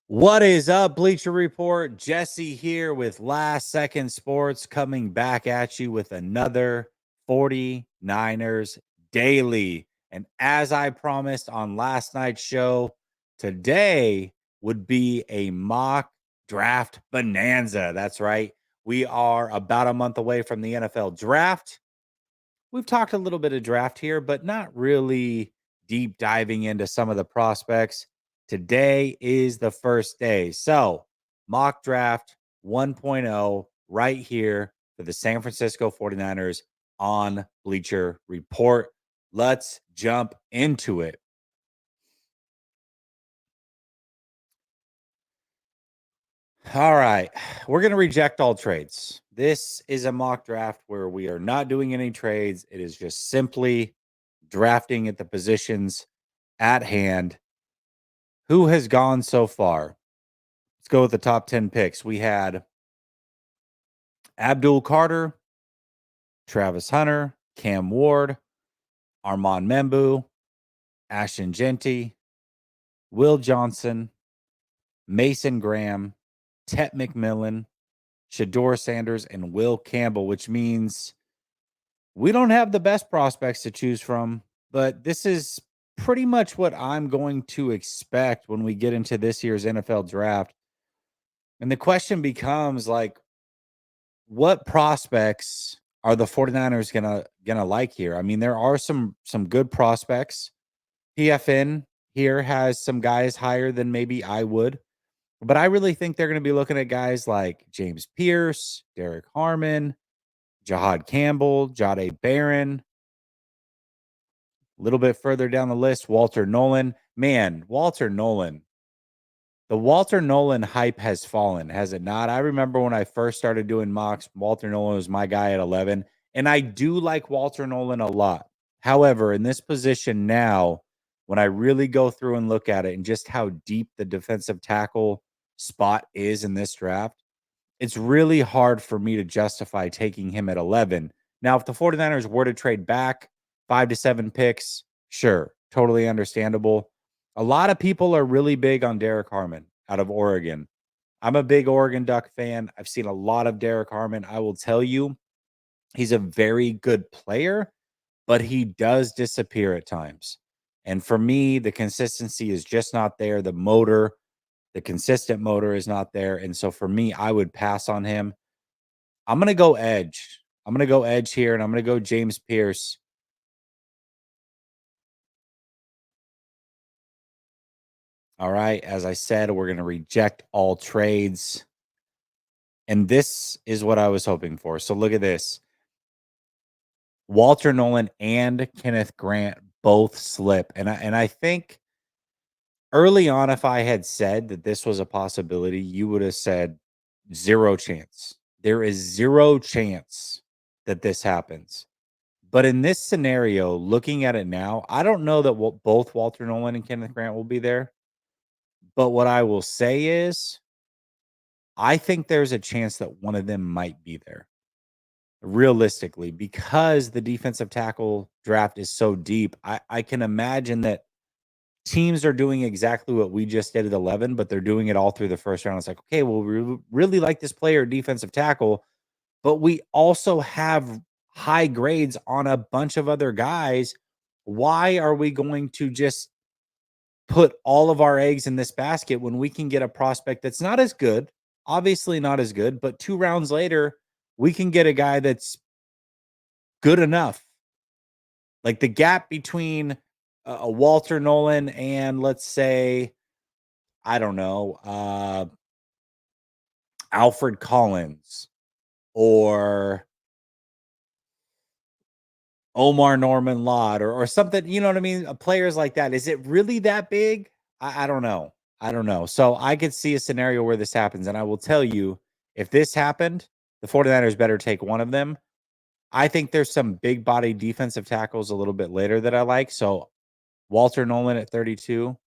What is up, Bleacher Report? Jesse here with Last Second Sports coming back at you with another 49ers Daily. And as I promised on last night's show, today would be a mock draft bonanza. That's right. We are about a month away from the NFL draft. We've talked a little bit of draft here, but not really deep diving into some of the prospects. Today is the first day. So, mock draft 1.0 right here for the San Francisco 49ers on Bleacher Report. Let's jump into it. All right. We're going to reject all trades. This is a mock draft where we are not doing any trades. It is just simply drafting at the positions at hand. Who has gone so far? Let's go with the top 10 picks. We had Abdul Carter, Travis Hunter, Cam Ward, Armand Membu, Ashton Genty, Will Johnson, Mason Graham, Tet McMillan, Shador Sanders, and Will Campbell, which means we don't have the best prospects to choose from, but this is pretty much what I'm going to expect when we get into this year's NFL draft. And the question becomes like, what prospects are the 49ers gonna like here? I mean, there are some good prospects. PFN here has some guys higher than maybe I would, but I really think they're going to be looking at guys like James Pierce, Derek Harmon, Jahad Campbell, Jade Barron. A little bit further down the list, Walter Nolan. Man, Walter Nolan. The Walter Nolan hype has fallen, has it not? I remember when I first started doing mocks, Walter Nolan was my guy at 11, and I do like Walter Nolan a lot. However, in this position now, when I really go through and look at it and just how deep the defensive tackle spot is in this draft, it's really hard for me to justify taking him at 11. Now, if the 49ers were to trade back 5 to 7 picks, sure, totally understandable. A lot of people are really big on Derek Harmon out of Oregon. I'm a big Oregon Duck fan. I've seen a lot of Derek Harmon. I will tell you, he's a very good player, but he does disappear at times. And for me, the consistency is just not there. The consistent motor is not there. And so for me, I would pass on him. I'm going to go edge. I'm going to go edge here, and I'm going to go James Pierce. All right. As I said, we're going to reject all trades. And this is what I was hoping for. So look at this. Walter Nolan and Kenneth Grant both slip. And I think early on, if I had said that this was a possibility, you would have said zero chance. There is zero chance that this happens. But in this scenario, looking at it now, I don't know that both Walter Nolan and Kenneth Grant will be there. But what I will say is, I think there's a chance that one of them might be there. Realistically, because the defensive tackle draft is so deep, I can imagine that teams are doing exactly what we just did at 11, but they're doing it all through the first round. It's like, okay, well, we really like this player, defensive tackle, but we also have high grades on a bunch of other guys. Why are we going to just put all of our eggs in this basket when we can get a prospect that's not as good, obviously not as good, but 2 rounds later, we can get a guy that's good enough. Like the gap between a Walter Nolan and, let's say, I don't know, Alfred Collins or Omar Norman Lott or something, you know what I mean? Players like that. Is it really that big? I don't know. I don't know. So I could see a scenario where this happens. And I will tell you, if this happened, the 49ers better take one of them. I think there's some big body defensive tackles a little bit later that I like. So Walter Nolan at 32.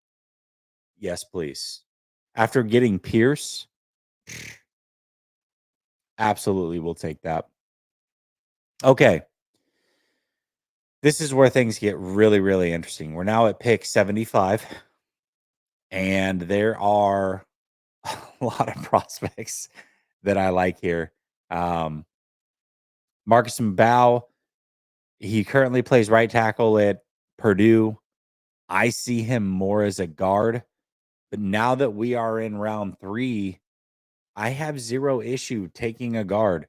Yes, please. After getting Pierce, absolutely we'll take that. Okay. This is where things get really, really interesting. We're now at pick 75. And there are a lot of prospects that I like here. Um, Marcus Mbow, he currently plays right tackle at Purdue. I see him more as a guard, but now that we are in round 3, I have zero issue taking a guard.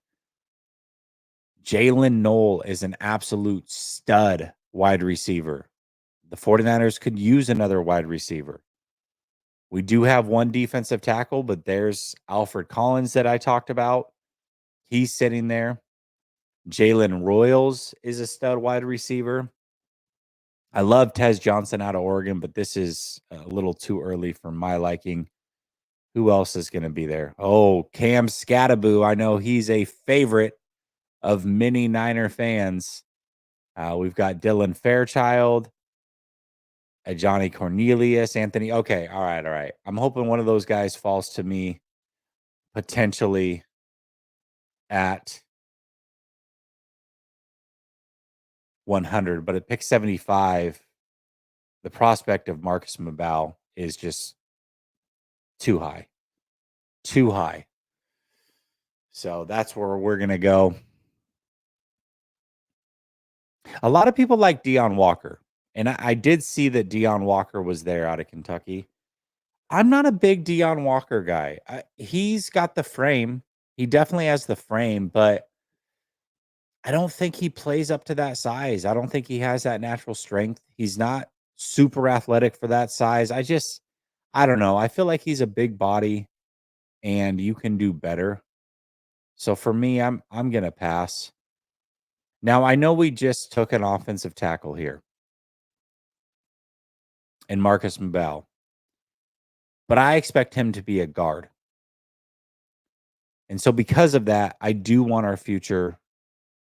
Jalen Knoll is an absolute stud wide receiver. The 49ers could use another wide receiver. We do have one defensive tackle, but there's Alfred Collins that I talked about. He's sitting there. Jalen Royals is a stud wide receiver. I love Tez Johnson out of Oregon, but this is a little too early for my liking. Who else is going to be there? Oh, Cam Scattaboo. I know he's a favorite of many Niner fans. We've got Dylan Fairchild, Johnny Cornelius, Anthony. Okay, all right. I'm hoping one of those guys falls to me potentially at 100, but at pick 75, the prospect of Marcus Mabau is just too high. Too high. So that's where we're going to go. A lot of people like Deion Walker, and I did see that Deion Walker was there out of Kentucky. I'm not a big Deion Walker guy. He's got the frame. He definitely has the frame, but I don't think he plays up to that size. I don't think he has that natural strength. He's not super athletic for that size. I don't know. I feel like he's a big body and you can do better. So for me, I'm going to pass. Now, I know we just took an offensive tackle here in Marcus Mabel, but I expect him to be a guard. And so because of that, I do want our future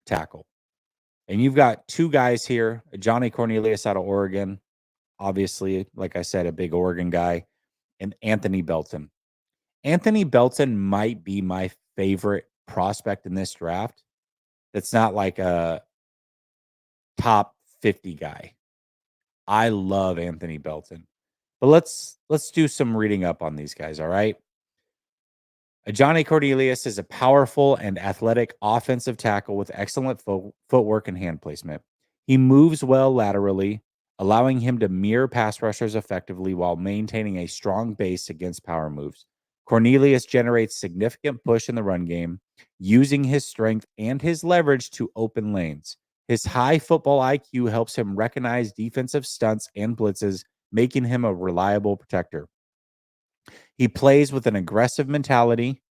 tackle. And you've got two guys here, Johnny Cornelius out of Oregon, obviously, like I said, a big Oregon guy, and Anthony Belton. Anthony Belton might be my favorite prospect in this draft. That's not like a top 50 guy. I love Anthony Belton. But let's do some reading up on these guys, all right? Johnny Cornelius is a powerful and athletic offensive tackle with excellent footwork and hand placement. He moves well laterally, allowing him to mirror pass rushers effectively while maintaining a strong base against power moves. Cornelius generates significant push in the run game, using his strength and his leverage to open lanes. His high football IQ helps him recognize defensive stunts and blitzes, making him a reliable protector. He plays with an aggressive mentality,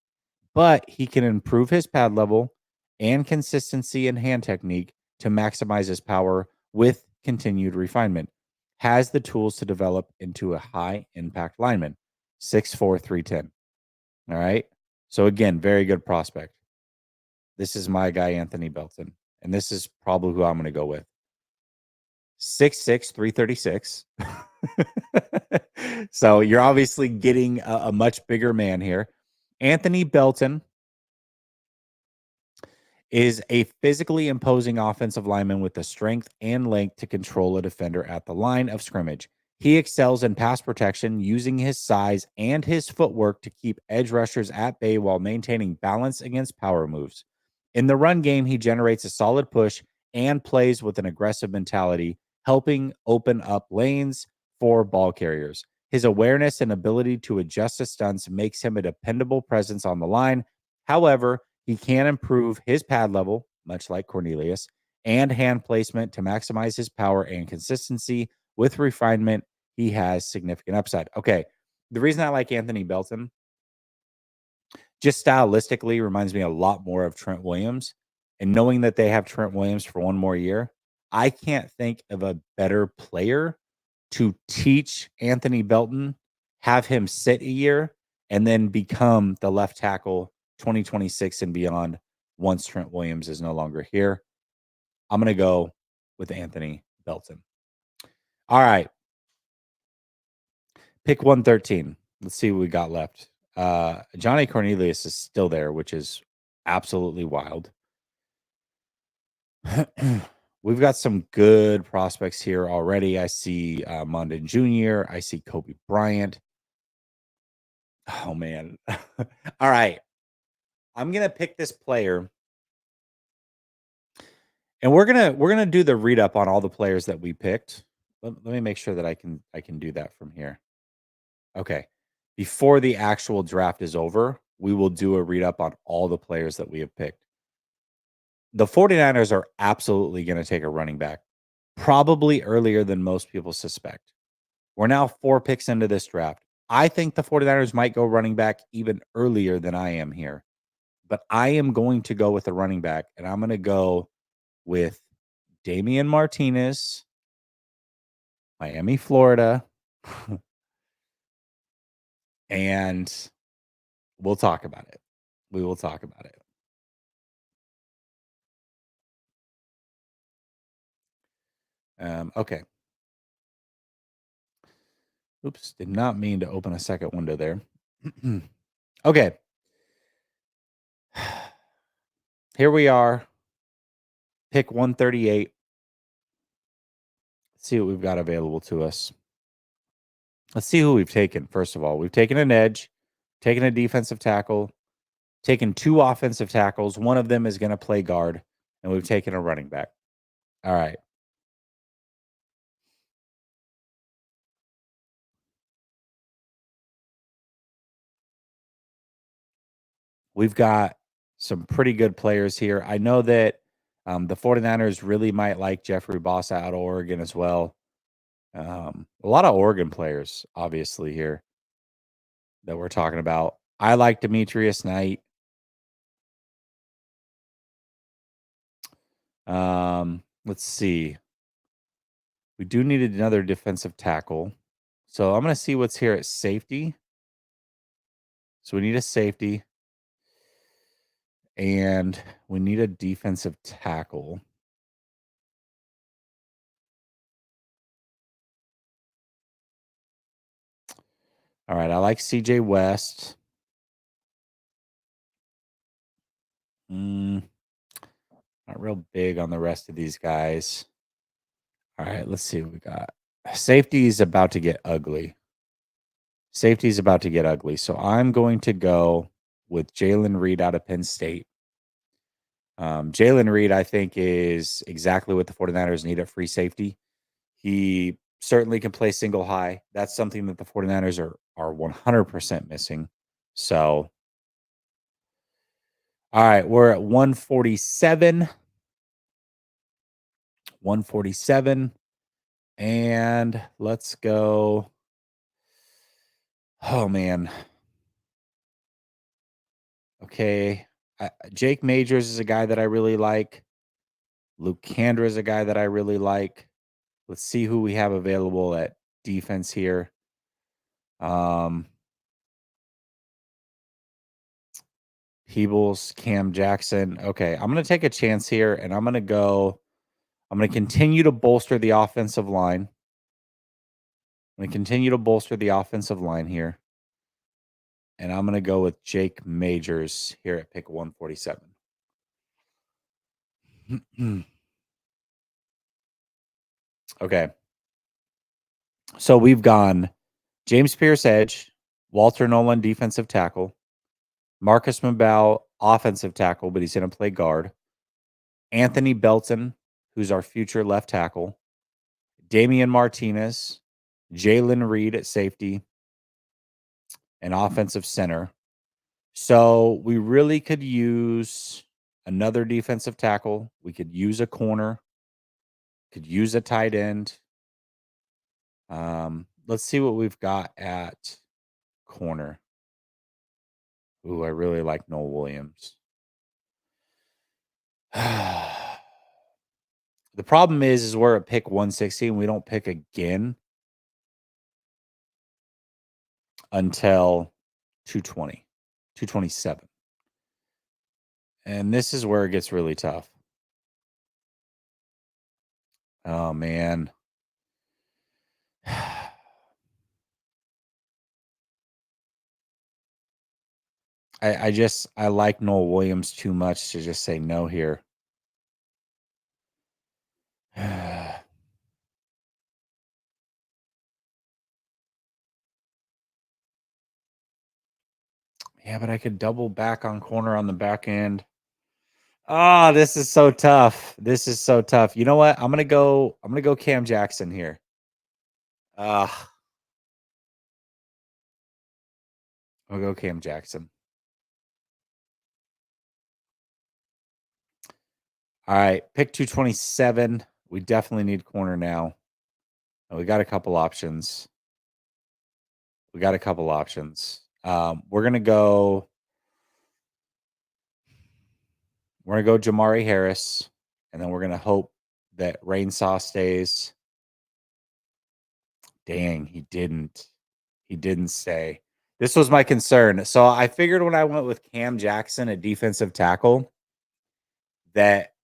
but he can improve his pad level and consistency in hand technique to maximize his power with continued refinement. Has the tools to develop into a high impact lineman. 6'4", 310. All right. So again, very good prospect. This is my guy, Anthony Belton. And this is probably who I'm going to go with. 6'6", 336. So you're obviously getting a much bigger man here. Anthony Belton is a physically imposing offensive lineman with the strength and length to control a defender at the line of scrimmage. He excels in pass protection, using his size and his footwork to keep edge rushers at bay while maintaining balance against power moves. In the run game, he generates a solid push and plays with an aggressive mentality, helping open up lanes for ball carriers. His awareness and ability to adjust to stunts makes him a dependable presence on the line. However, he can improve his pad level, much like Cornelius, and hand placement to maximize his power and consistency. With refinement, he has significant upside. Okay, the reason I like Anthony Belton, just stylistically, reminds me a lot more of Trent Williams. And knowing that they have Trent Williams for one more year, I can't think of a better player to teach Anthony Belton, have him sit a year, and then become the left tackle 2026 and beyond once Trent Williams is no longer here. I'm going to go with Anthony Belton. All right. Pick 113. Let's see what we got left. Johnny Cornelius is still there, which is absolutely wild. We've got some good prospects here already. I see Mondin Jr. I see Kobe Bryant. Oh man. All right. I'm gonna pick this player, and we're gonna do the read up on all the players that we picked. Let me make sure that I can do that from here. Okay. Before the actual draft is over, we will do a read up on all the players that we have picked. The 49ers are absolutely going to take a running back, probably earlier than most people suspect. We're now 4 picks into this draft. I think the 49ers might go running back even earlier than I am here, but I am going to go with a running back, and I'm going to go with Damian Martinez, Miami, Florida, and we'll talk about it. We will talk about it. Okay. Oops, did not mean to open a second window there. Okay. Here we are. Pick 138. Let's see what we've got available to us. Let's see who we've taken. First of all, we've taken an edge, taken a defensive tackle, taken 2 offensive tackles. One of them is going to play guard, and we've taken a running back. All right. We've got some pretty good players here. I know that the 49ers really might like Jeffrey Bossa out of Oregon as well. A lot of Oregon players, obviously, here that we're talking about. I like Demetrius Knight. Let's see. We do need another defensive tackle. So I'm going to see what's here at safety. So we need a safety. And we need a defensive tackle. All right. I like CJ West. Not real big on the rest of these guys. All right. Let's see what we got. Safety is about to get ugly. Safety is about to get ugly. So I'm going to go with Jalen Reed out of Penn State. Jalen Reed, I think, is exactly what the 49ers need at free safety. He certainly can play single high. That's something that the 49ers are 100% missing. So, all right, we're at 147. 147. And let's go. Oh, man. Okay. Jake Majors is a guy that I really like. Luke Kandra is a guy that I really like. Let's see who we have available at defense here. Peebles, Cam Jackson. Okay, I'm going to take a chance here, and I'm going to continue to bolster the offensive line. I'm going to continue to bolster the offensive line here. And I'm going to go with Jake Majors here at pick 147. Okay. So we've gone James Pierce, edge, Walter Nolan, defensive tackle, Marcus Mabau, offensive tackle, but he's going to play guard, Anthony Belton, who's our future left tackle, Damian Martinez, Jalen Reed at safety, and offensive center. So we really could use another defensive tackle. We could use a corner, could use a tight end. Let's see what we've got at corner. Ooh, I really like Noel Williams. The problem is we're at pick 160 and we don't pick again until 220, 227. And this is where it gets really tough. Oh, man. I like Noel Williams too much to just say no here. Yeah, but I could double back on corner on the back end. Oh, this is so tough. This is so tough. You know what? I'm gonna go Cam Jackson here. Ah, I'll go Cam Jackson. All right, pick 227. We definitely need corner now. We got a couple options. We're gonna go. We're gonna go Jamari Harris, and then we're gonna hope that Rainsaw stays. Dang, he didn't. He didn't stay. This was my concern. So I figured when I went with Cam Jackson at defensive tackle that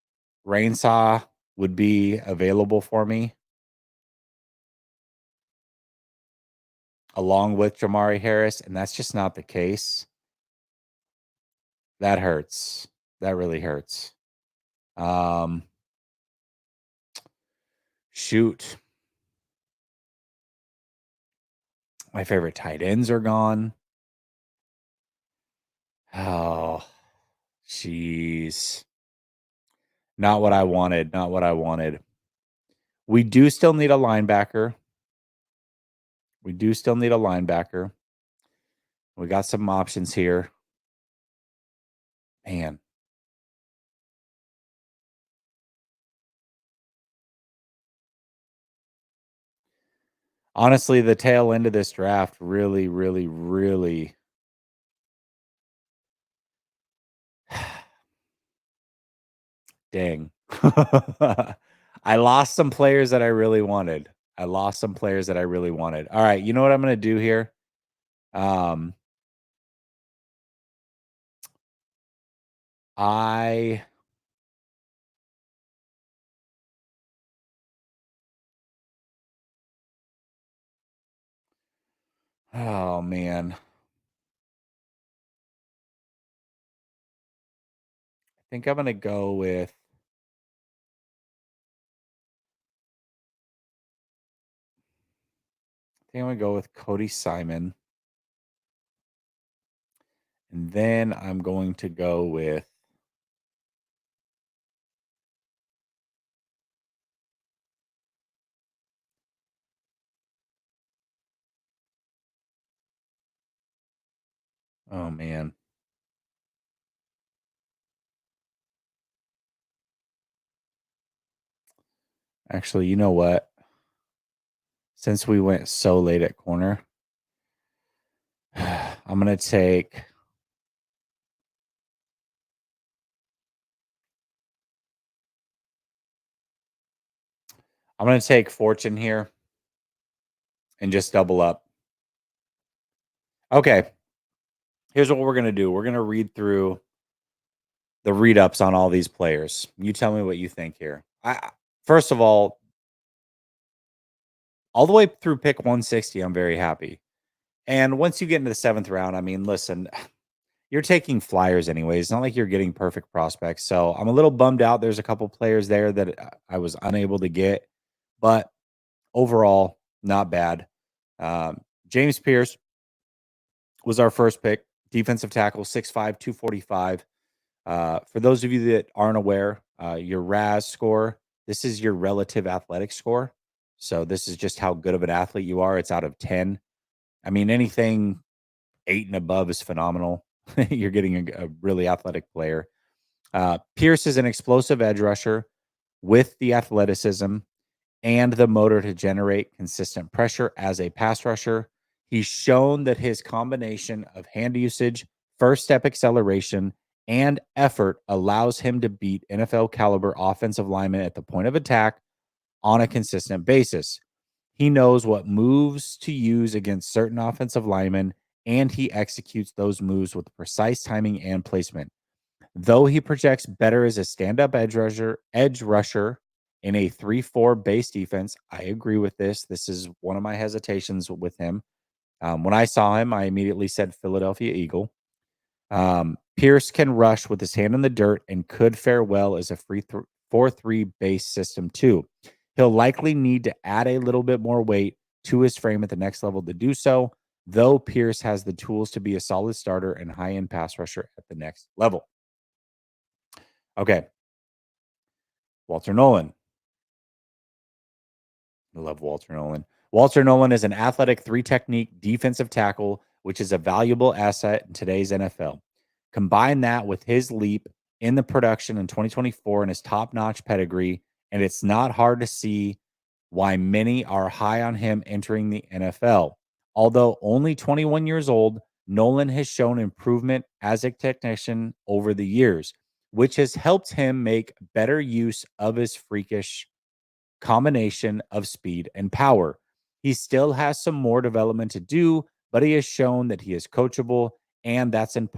Rainsaw would be available for me along with Jamari Harris, and that's just not the case. That hurts. That really hurts. Um, shoot. My favorite tight ends are gone. Oh, jeez. Not what I wanted. Not what I wanted. We do still need a linebacker. We do still need a linebacker. We got some options here. Man. Honestly, the tail end of this draft really, really, really dang. I lost some players that I really wanted. All right, you know what I'm gonna do here? Um, I oh man. I think I'm gonna go with Cody Simon. And then I'm going to go with oh man. Actually, you know what? Since we went so late at corner, I'm gonna take Fortune here and just double up. Okay. Here's what we're gonna do. We're gonna read through the read ups on all these players. You tell me what you think here. First of all the way through pick 160, I'm very happy. And once you get into the 7th round, I mean, listen, you're taking flyers anyways. It's not like you're getting perfect prospects. So I'm a little bummed out. There's a couple players there that I was unable to get, but overall, not bad. James Pierce was our first pick, defensive tackle, 6'5, 245. For those of you that aren't aware, your RAS score, this is your relative athletic score. So this is just how good of an athlete you are. It's out of 10. I mean, anything 8 and above is phenomenal. You're getting a really athletic player. Pierce is an explosive edge rusher with the athleticism and the motor to generate consistent pressure as a pass rusher. He's shown that his combination of hand usage, first step acceleration, and effort allows him to beat NFL caliber offensive linemen at the point of attack on a consistent basis. He knows what moves to use against certain offensive linemen, and he executes those moves with precise timing and placement. Though he projects better as a stand-up edge rusher in a 3-4 base defense, I agree with this. This is one of my hesitations with him. When I saw him, I immediately said Philadelphia Eagle. Pierce can rush with his hand in the dirt and could fare well as a 4-3 base system too. He'll likely need to add a little bit more weight to his frame at the next level to do so. though Pierce has the tools to be a solid starter and high-end pass rusher at the next level. Okay. Walter Nolan. I love Walter Nolan. Walter Nolan is an athletic three-technique defensive tackle, which is a valuable asset in today's NFL. Combine that with his leap in the production in 2024 and his top-notch pedigree, and it's not hard to see why many are high on him entering the NFL. Although only 21 years old, Nolan has shown improvement as a technician over the years, which has helped him make better use of his freakish combination of speed and power. He still has some more development to do, but he has shown that he is coachable, and that's an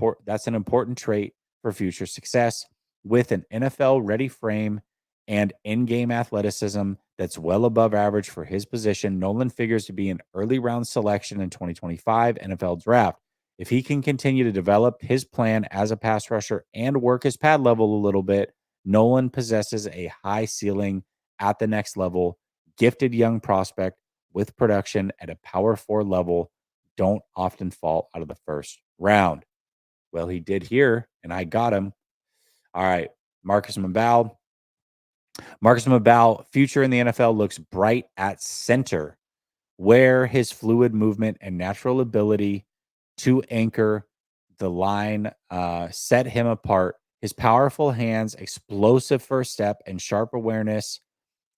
important trait for future success. With an NFL ready frame and in-game athleticism that's well above average for his position, Nolan figures to be an early round selection in 2025 NFL draft. If he can continue to develop his plan as a pass rusher and work his pad level a little bit, Nolan possesses a high ceiling at the next level. Gifted young prospect with production at a power four level don't often fall out of the first round. Well, he did here, and I got him. All right, Marcus Mabau. Marcus Mabau, future in the NFL looks bright at center, where his fluid movement and natural ability to anchor the line set him apart. His powerful hands, explosive first step, and sharp awareness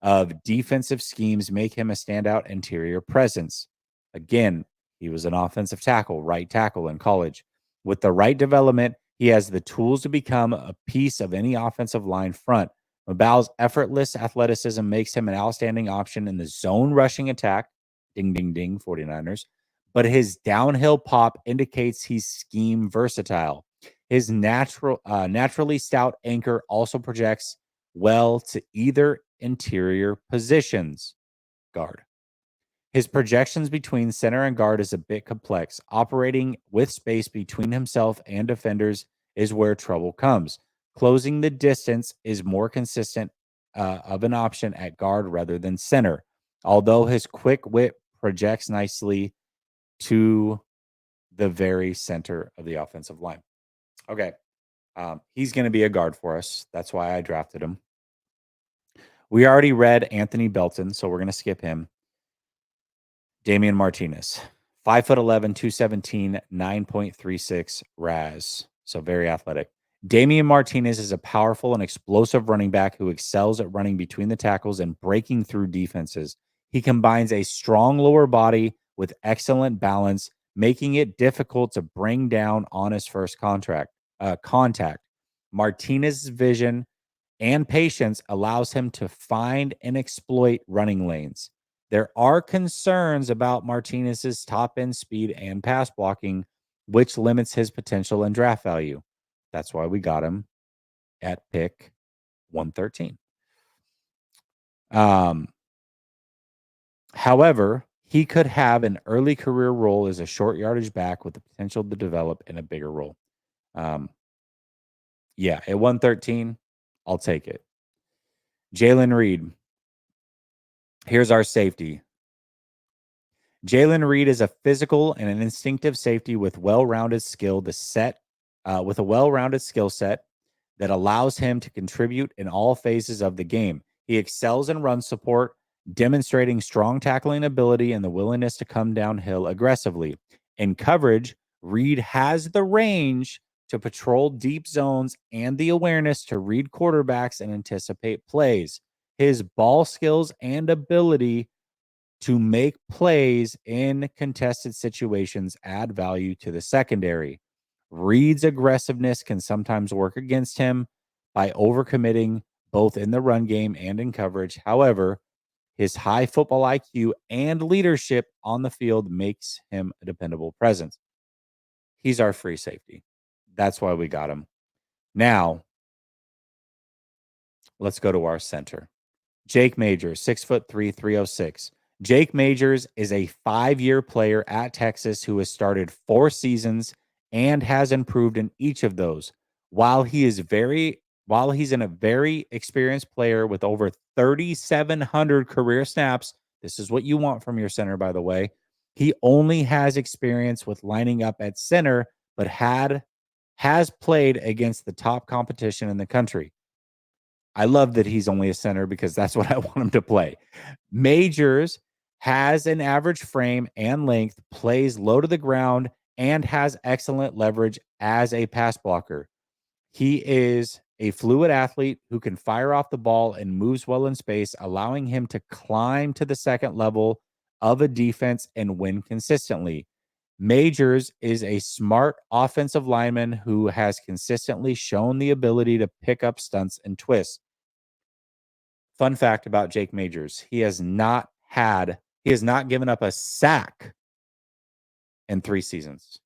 of defensive schemes make him a standout interior presence. Again, he was an offensive tackle, right tackle in college. With the right development, he has the tools to become a piece of any offensive line front. Mabau's effortless athleticism makes him an outstanding option in the zone rushing attack. Ding, ding, ding, 49ers. But his downhill pop indicates he's scheme versatile. His naturally stout anchor also projects well to either interior positions. Guard. His projections between center and guard is a bit complex. Operating with space between himself and defenders is where trouble comes. Closing the distance is more consistent of an option at guard rather than center. Although his quick wit projects nicely to the very center of the offensive line. Okay. He's going to be a guard for us. That's why I drafted him. We already read Anthony Belton, so we're going to skip him. Damian Martinez, 5'11", 217, 9.36 RAS. So very athletic. Damian Martinez is a powerful and explosive running back who excels at running between the tackles and breaking through defenses. He combines a strong lower body with excellent balance, making it difficult to bring down on his first contact. Martinez's vision and patience allows him to find and exploit running lanes. There are concerns about Martinez's top end speed and pass blocking, which limits his potential and draft value. That's why we got him at pick 113. However, he could have an early career role as a short yardage back with the potential to develop in a bigger role. Yeah, at 113, I'll take it. Jalen Reed. Here's our safety. Jalen Reed is a physical and an instinctive safety with well-rounded skill with a well-rounded skill set that allows him to contribute in all phases of the game. He excels in run support, demonstrating strong tackling ability and the willingness to come downhill aggressively. In coverage, Reed has the range to patrol deep zones and the awareness to read quarterbacks and anticipate plays. His ball skills and ability to make plays in contested situations add value to the secondary. Reed's aggressiveness can sometimes work against him by overcommitting both in the run game and in coverage. However, his high football IQ and leadership on the field makes him a dependable presence. He's our free safety. That's why we got him. Now, let's go to our center. Jake Majors, 6'3", 306. Jake Majors is a 5-year player at Texas who has started 4 seasons and has improved in each of those. While he's a very experienced player with over 3,700 career snaps, this is what you want from your center, by the way. He only has experience with lining up at center, but has played against the top competition in the country. I love that he's only a center because that's what I want him to play. Majors has an average frame and length, plays low to the ground, and has excellent leverage as a pass blocker. He is a fluid athlete who can fire off the ball and moves well in space, allowing him to climb to the second level of a defense and win consistently. Majors is a smart offensive lineman who has consistently shown the ability to pick up stunts and twists. Fun fact about Jake Majors, he has not given up a sack in 3 seasons.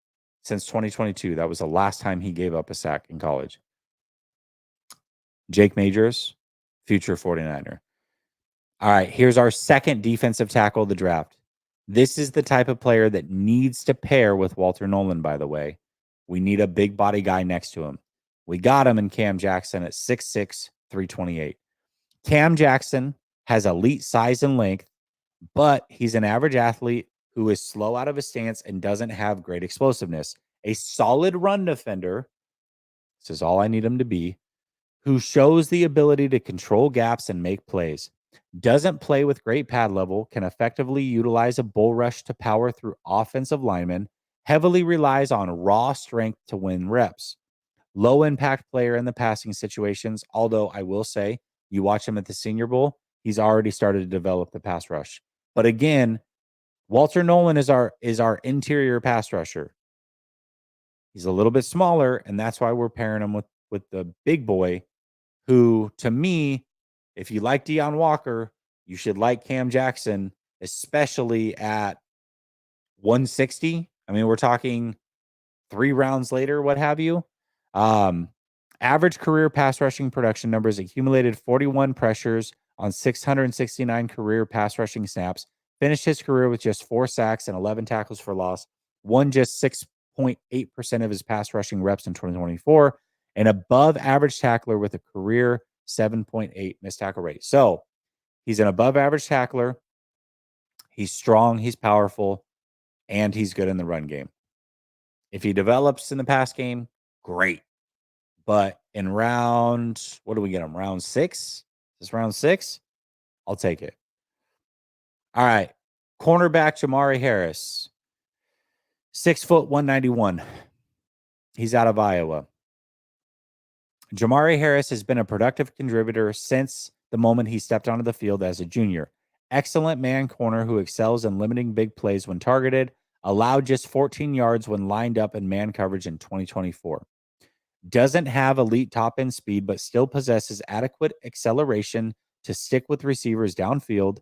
Since 2022, that was the last time he gave up a sack in college. Jake Majors, future 49er. All right, here's our second defensive tackle of the draft. This is the type of player that needs to pair with Walter Nolan, by the way. We need a big body guy next to him. We got him in Cam Jackson at 6'6", 328. Cam Jackson has elite size and length, but he's an average athlete who is slow out of his stance and doesn't have great explosiveness. A solid run defender, this is all I need him to be, who shows the ability to control gaps and make plays. Doesn't play with great pad level, can effectively utilize a bull rush to power through offensive linemen, heavily relies on raw strength to win reps. Low impact player in the passing situations, although I will say, you watch him at the Senior Bowl, he's already started to develop the pass rush. But again, Walter Nolan is our interior pass rusher. He's a little bit smaller, and that's why we're pairing him with the big boy, who, to me, if you like Deion Walker, you should like Cam Jackson, especially at 160. I mean, we're talking 3 rounds later, what have you. Average career pass rushing production numbers: accumulated 41 pressures on 669 career pass rushing snaps, finished his career with just 4 sacks and 11 tackles for loss, won just 6.8% of his pass rushing reps in 2024, an above average tackler with a career 7.8 missed tackle rate. So he's an above average tackler. He's strong, he's powerful, and he's good in the run game. If he develops in the pass game, great. But in round, what do we get him? Round 6? Is this round 6? I'll take it. All right. Cornerback Jamari Harris. 6 foot 191. He's out of Iowa. Jamari Harris has been a productive contributor since the moment he stepped onto the field as a junior. Excellent man corner who excels in limiting big plays when targeted. Allowed just 14 yards when lined up in man coverage in 2024. Doesn't have elite top end speed, but still possesses adequate acceleration to stick with receivers downfield.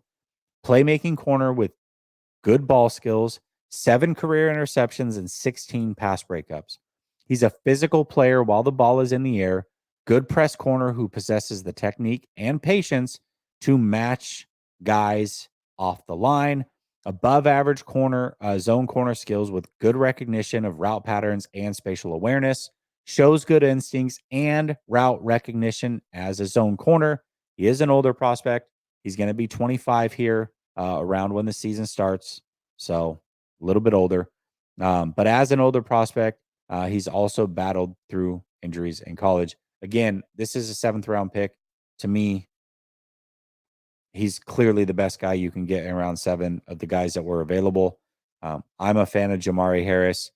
Playmaking corner with good ball skills, 7 career interceptions, and 16 pass breakups. He's a physical player while the ball is in the air. Good press corner who possesses the technique and patience to match guys off the line. Above average corner, zone corner skills with good recognition of route patterns and spatial awareness. Shows good instincts and route recognition as a zone corner. He is an older prospect. He's going to be 25 here around when the season starts. So a little bit older. But as an older prospect, he's also battled through injuries in college. Again, this is a 7th round pick. To me, he's clearly the best guy you can get in round 7 of the guys that were available. I'm a fan of Jamari Harris.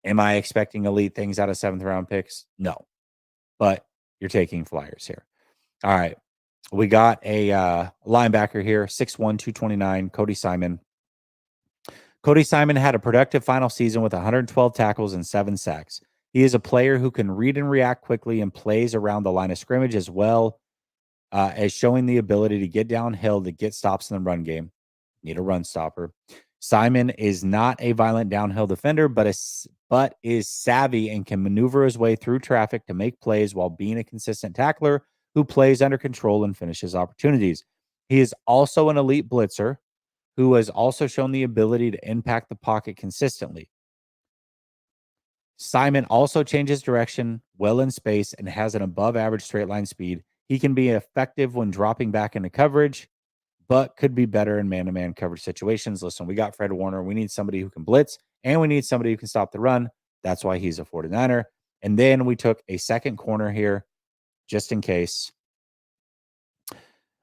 Am I expecting elite things out of 7th round picks? No. But you're taking flyers here. All right. We got a linebacker here, 6'1", 229, Cody Simon. Cody Simon had a productive final season with 112 tackles and 7 sacks. He is a player who can read and react quickly and plays around the line of scrimmage as well as showing the ability to get downhill to get stops in the run game. Need a run stopper. Simon is not a violent downhill defender, but is savvy and can maneuver his way through traffic to make plays while being a consistent tackler who plays under control and finishes opportunities. He is also an elite blitzer who has also shown the ability to impact the pocket consistently. Simon also changes direction well in space and has an above average straight line speed. He can be effective when dropping back into coverage, but could be better in man-to-man coverage situations. Listen, we got Fred Warner. We need somebody who can blitz, and we need somebody who can stop the run. That's why he's a 49er. And then we took a second corner here, just in case.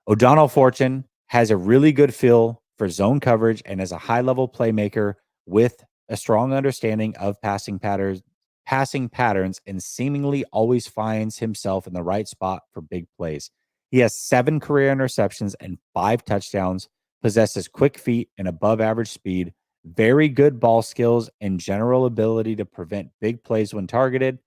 O'Donnell Fortune has a really good feel for zone coverage and is a high-level playmaker with a strong understanding of passing patterns, and seemingly always finds himself in the right spot for big plays. He has 7 career interceptions and 5 touchdowns, possesses quick feet and above average speed, very good ball skills and general ability to prevent big plays when targeted,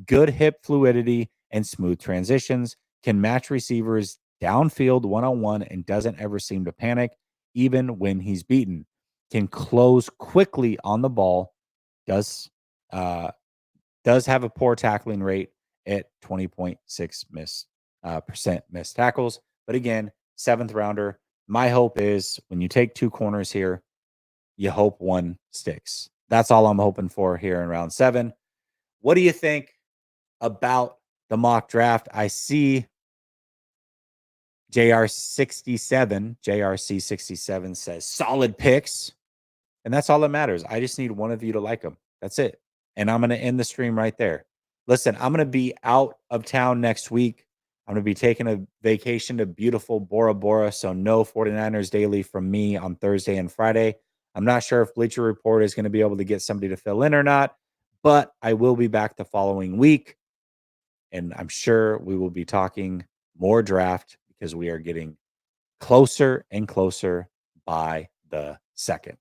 good hip fluidity and smooth transitions, can match receivers downfield one-on-one and doesn't ever seem to panic, even when he's beaten. Can close quickly on the ball, does have a poor tackling rate at 20.6 percent missed tackles. But again, 7th rounder. My hope is when you take 2 corners here, you hope one sticks. That's all I'm hoping for here in round 7. What do you think about the mock draft? I see JRC67 says solid picks. And that's all that matters. I just need one of you to like them. That's it. And I'm going to end the stream right there. Listen, I'm going to be out of town next week. I'm going to be taking a vacation to beautiful Bora Bora. So no 49ers Daily from me on Thursday and Friday. I'm not sure if Bleacher Report is going to be able to get somebody to fill in or not, but I will be back the following week. And I'm sure we will be talking more draft because we are getting closer and closer by the second.